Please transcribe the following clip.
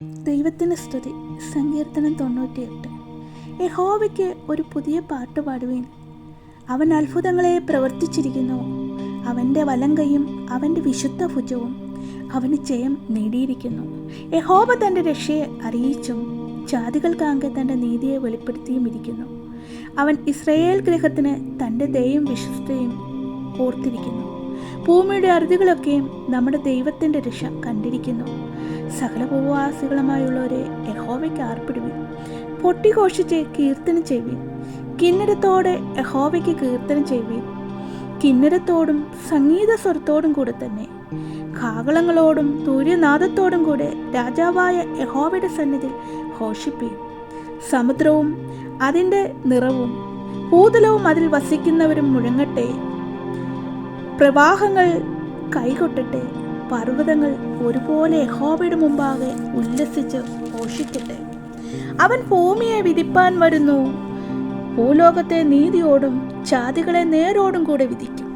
ദൈവത്തിന് സ്തുതി. സങ്കീർത്തനം 98. യഹോവയ്ക്ക് ഒരു പുതിയ പാട്ട് പാടുവീൻ. അവൻ അത്ഭുതങ്ങളെ പ്രവർത്തിച്ചിരിക്കുന്നു. അവൻ്റെ വലങ്കയും അവൻ്റെ വിശുദ്ധ ഭുജവും അവന് ജയം നേടിയിരിക്കുന്നു. യഹോവ തൻ്റെ രക്ഷയെ അറിയിച്ചും ജാതികൾക്കാകെ തൻ്റെ നീതിയെ വെളിപ്പെടുത്തിയും ഇരിക്കുന്നു. അവൻ ഇസ്രായേൽ ഗൃഹത്തിന് തൻ്റെ ദയയും വിശ്വസ്തയും ഓർത്തിരിക്കുന്നു. ഭൂമിയുടെ അറുതികളൊക്കെയും നമ്മുടെ ദൈവത്തിൻ്റെ രക്ഷ കണ്ടിരിക്കുന്നു. സകല ഭൂവാസികളുമായുള്ളവരെ യഹോവയ്ക്ക് ആർപ്പിടുവിൻ. പൊട്ടിഘോഷിച്ച് കീർത്തനം ചെയ്യുവിൻ. കിന്നരത്തോടെ യഹോവയ്ക്ക് കീർത്തനം ചെയ്യുവിൻ. കിന്നരത്തോടും സംഗീത സ്വരത്തോടും കൂടെ തന്നെ, കാഹളങ്ങളോടും തൂര്യനാദത്തോടും കൂടെ രാജാവായ യഹോവയുടെ സന്നിധിയിൽ ഘോഷിപ്പീൻ. സമുദ്രവും അതിൻ്റെ നിറവും ഭൂതലവും അതിൽ വസിക്കുന്നവരും മുഴങ്ങട്ടെ. പ്രവാഹങ്ങൾ കൈകൊട്ടട്ടെ. പർവ്വതങ്ങൾ ഒരുപോലെ യഹോവയുടെ മുമ്പാകെ ഉല്ലസിച്ച് ഘോഷിക്കട്ടെ. അവൻ ഭൂമിയെ വിധിപ്പാൻ വരുന്നു. ഭൂലോകത്തെ നീതിയോടും ജാതികളെ നേരോടും കൂടെ വിധിക്കും.